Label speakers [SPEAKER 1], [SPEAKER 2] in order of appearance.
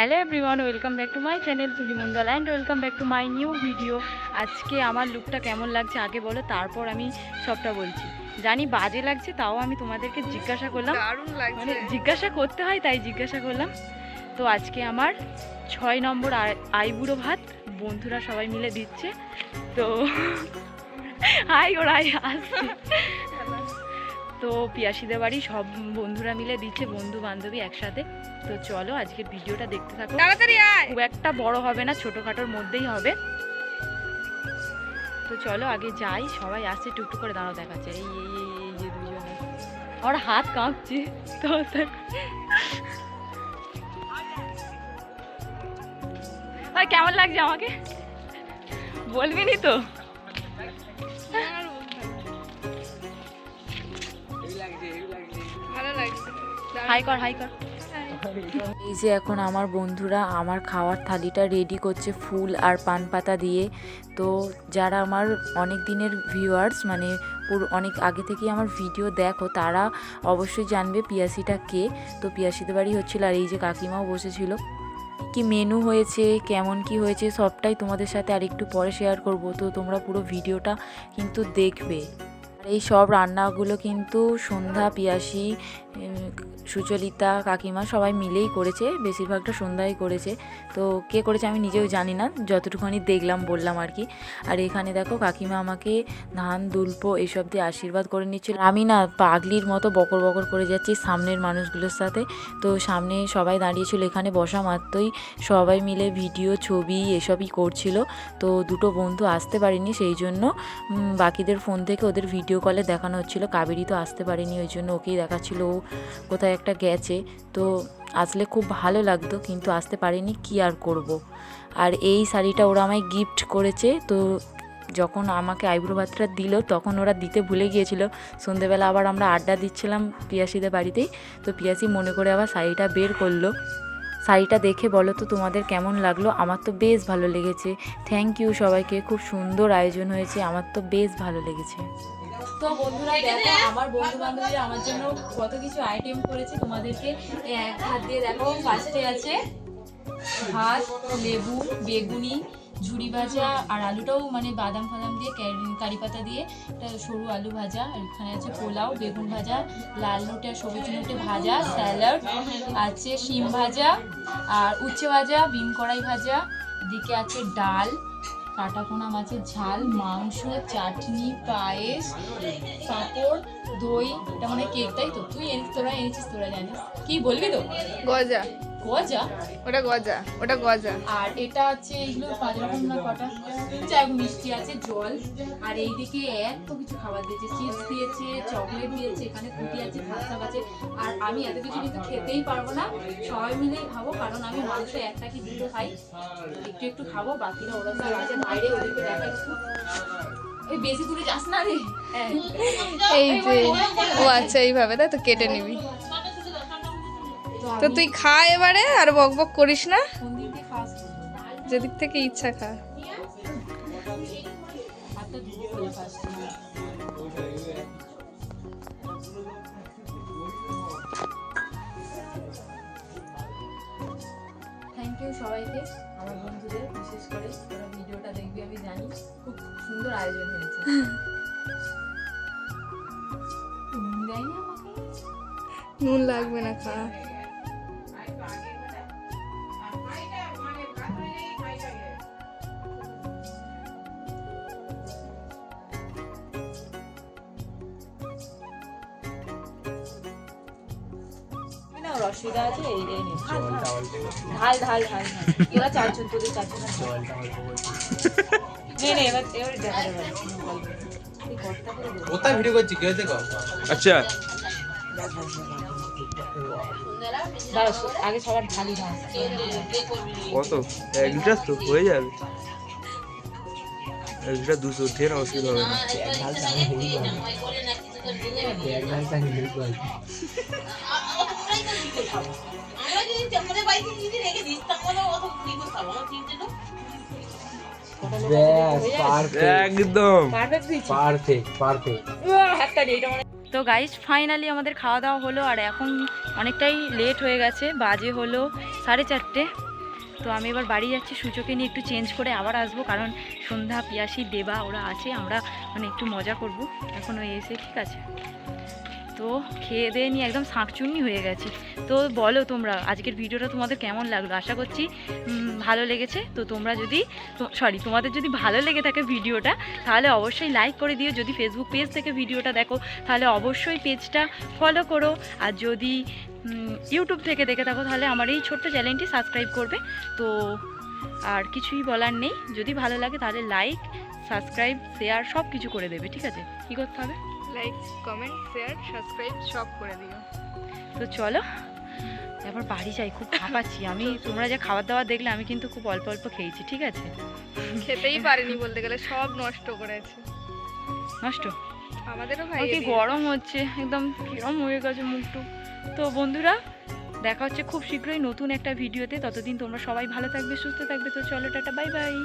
[SPEAKER 1] Hello everyone, welcome back to my channel Tuli Mondal and welcome back to my new video. আজকে আমার লুকটা কেমন লাগছে আগে বলো, তারপর আমি সবটা বলছি। জানি বাজে লাগছে, তাও আমি তোমাদেরকে জিজ্ঞাসা করলাম, মানে জিজ্ঞাসা করতে হয় তাই জিজ্ঞাসা করলাম। তো আজকে আমার 6 নম্বর আইবুড়ো ভাত বন্ধুরা সবাই মিলে দিচ্ছে। তো হাই ওরাই আসছে। তো পিয়াসিদের বাড়ি সব বন্ধুরা মিলে দিচ্ছে, বন্ধু বান্ধবী একসাথে। তো চলো আজকের ভিডিওটা দেখতে থাকো, তাড়াতাড়ি আয়। খুব একটা বড় হবে না, ছোটোখাটোর মধ্যেই হবে। তো চলো আগে যাই, সবাই আসছে টুকটুক করে, দাঁড়াও দেখাচ্ছে। এই এই এই যে দুজনে, আমার হাত কাঁপছে। তো ভাই কেমন লাগছে আমাকে বলবি নি তো? হাই কর হাই কর।
[SPEAKER 2] এই যে এখন আমার বন্ধুরা আমার খাওয়ার থালিটা রেডি করছে ফুল আর পান পাতা দিয়ে। তো যারা আমার অনেক দিনের ভিউয়ার্স, মানে পুরো অনেক আগে থেকেই আমার ভিডিও দেখো, তারা অবশ্যই জানবে পিয়াসিটা কে। তো পিয়াসিদের বাড়ি হচ্ছিল, আর এই যে কাকিমাও বসেছিল। কি মেনু হয়েছে, কেমন কি হয়েছে, সবটাই তোমাদের সাথে আর একটু পরে শেয়ার করব। তো তোমরা পুরো ভিডিওটা কিন্তু দেখবে। আর এই সব রান্নাগুলো কিন্তু সন্ধ্যা, পিয়াসি, সুচলিতা, কাকিমা সবাই মিলেই করেছে, বেশিরভাগটা সন্ধ্যাই করেছে। তো কে করেছে আমি নিজেও জানি না, যতটুকুনি দেখলাম বললাম আর কি। আর এখানে দেখো কাকিমা আমাকে ধান দুল্প এসব দিয়ে আশীর্বাদ করে নিচ্ছিল। আমি না পাগলির মতো বকর বকর করে যাচ্ছি সামনের মানুষগুলোর সাথে। তো সামনে সবাই দাঁড়িয়েছিল, এখানে বসা মাত্রই সবাই মিলে ভিডিও ছবি এসবই করছিল। তো দুটো বন্ধু আসতে পারেনি, সেই জন্য বাকিদের ফোন থেকে ওদের ভিডিও কলে দেখানো হচ্ছিলো। কাবেরী তো আসতে পারেনি, ওই জন্য ওকেই দেখাচ্ছিল, ও কোথায় একটা গেছে। তো আসলে খুব ভালো লাগতো, কিন্তু আসতে পারিনি, কি আর করব। আর এই শাড়িটা ওরা আমায় গিফট করেছে। তো যখন আমাকে আইব্রো ভাতটা দিল তখন ওরা দিতে ভুলে গিয়েছিল। সন্ধেবেলা আবার আমরা আড্ডা দিচ্ছিলাম পিয়াসিদের বাড়িতেই। তো পিয়াসি মনে করে আবার শাড়িটা বের করলো। শাড়িটা দেখে বলো তো তোমাদের কেমন লাগলো? আমার তো বেশ ভালো লেগেছে। থ্যাংক ইউ সবাইকে, খুব সুন্দর আয়োজন হয়েছে, আমার তো বেশ ভালো লেগেছে। তো বন্ধুরা দেখো আমার বন্ধু বান্ধবীরা আমার জন্য কত কিছু আইটেম করেছে, তোমাদেরকে এক হাত দিয়ে দেখো। ফার্স্টে আছে ভাত, লেবু, বেগুনি, ঝুড়ি ভাজা, আর আলুটাও মানে বাদাম ফাদাম দিয়ে কারি পাতা দিয়ে একটা সরু আলু ভাজা। আর এখানে আছে পোলাও, বেগুন ভাজা, লাল নোটে আর সবুজ নোটে ভাজা, স্যালাড আছে, শিম ভাজা আর উচ্ছে ভাজা, বিন কড়াই ভাজা, এদিকে আছে ডাল, কাটাপোনা মাছের ঝাল, মাংস, চাটনি, পায়েস, পাঁপড়, দই। এটা মানে কেক, তাই তো? তোরা এনেছিস, তোরা জানিস। কি বলবি তো?
[SPEAKER 3] গজা।
[SPEAKER 2] গজা?
[SPEAKER 3] ওটা গজা।
[SPEAKER 2] আর এটা আছে, এগুলো 5 রকম না কটা, যাই হোক মিষ্টি আছে, জল। আর এইদিকে এত কিছু খাবার দিয়েছে, চিপস দিয়েছে, চকলেট দিয়েছে, এখানে ফুটি আছে, খাস্তা আছে। আর আমি এত কিছু কিন্তু খেতেই পারবো না, সবাই মিলেই খাবো, কারণ আমি মাংস একটা কি দুটো খাই, একটু একটু খাবো। বাকিরা ওরা সব আছে বাইরে, ওদেরকে দেখা একটু। এই বেশি দূরে যাস না রে।
[SPEAKER 3] এই যে ও আচ্ছা, এইভাবে তাই তো কেটে নিবি। তো তুই খা এবারে, আর বক বক করিস না, যেদিক থেকে ইচ্ছা খা।
[SPEAKER 2] থ্যাংক ইউ সবাইকে, আমার বন্ধুদের, বিশেষ করে ওরা ভিডিওটা দেখবে আমি জানি। খুব সুন্দর আয়োজন হয়েছে। দেয়নি আমাকে?
[SPEAKER 3] নুন লাগবে না, খা।
[SPEAKER 2] অসুবিধা আছে, এই ঢাল ঢাল ঢাল ঢাল। এরা চারজন, তোদের চারজন নে, এবার দেখা যাবে।
[SPEAKER 4] কোথায় ভিডিও করছি কেউ দেখো? আচ্ছা
[SPEAKER 2] আগে সবার ঢালি ঢাল।
[SPEAKER 4] কত? 1 লিটার তো হয়ে যাবে। 1 লিটার 200 উঠে না, অসুবিধা হবে না। একদম পারফেক্ট।
[SPEAKER 1] তো গাইস ফাইনালি আমাদের খাওয়া দাওয়া হলো, আর এখন অনেকটাই লেট হয়ে গেছে, বাজে হলো 4:30। তো আমি এবার বাড়ি যাচ্ছি, সূচকে নিয়ে একটু চেঞ্জ করে আবার আসবো, কারণ সন্ধ্যা, পিয়াসী, দেবা ওরা আছে, আমরা মানে একটু মজা করব এখনও এসে, ঠিক আছে? তো খেয়ে দিয়ে নিয়ে একদম শাঁকচুন্নি হয়ে গেছি। তো বলো তোমরা আজকের ভিডিওটা তোমাদের কেমন লাগলো, আশা করছি ভালো লেগেছে। তো তোমরা যদি তোমাদের যদি ভালো লেগে থাকে ভিডিওটা, তাহলে অবশ্যই লাইক করে দিও। যদি ফেসবুক পেজ থেকে ভিডিওটা দেখো তাহলে অবশ্যই পেজটা ফলো করো, আর যদি ইউটিউব থেকে দেখে থাকো তাহলে আমার এই ছোট্ট চ্যানেলটি সাবস্ক্রাইব করবে। তো আর কিছুই বলার নেই, যদি ভালো লাগে তাহলে লাইক, সাবস্ক্রাইব, শেয়ার সব কিছু করে দেবে, ঠিক আছে? কী করতে হবে?
[SPEAKER 3] লাইক, কমেন্ট, শেয়ার, সাবস্ক্রাইব সব করে দিও।
[SPEAKER 1] তো চলো এবার বাড়ি যাই, খুব হাঁপাচ্ছি আমি। তোমরা যা খাবার দাবার দেখলে, আমি কিন্তু খুব অল্প অল্প খেয়েছি, ঠিক আছে?
[SPEAKER 3] খেতেই পারিনি বলতে গেলে, সব নষ্ট করেছে।
[SPEAKER 1] নষ্ট
[SPEAKER 3] আমাদেরও
[SPEAKER 1] কি
[SPEAKER 3] খাইয়ে দিয়েছে।
[SPEAKER 1] গরম হচ্ছে, একদম কিরম হয়ে গেছে মুখটু। তো বন্ধুরা দেখা হচ্ছে খুব শীঘ্রই নতুন একটা ভিডিওতে। ততদিন তোমরা সবাই ভালো থাকবে, সুস্থ থাকবে। তো চলো টাটা, বাই বাই।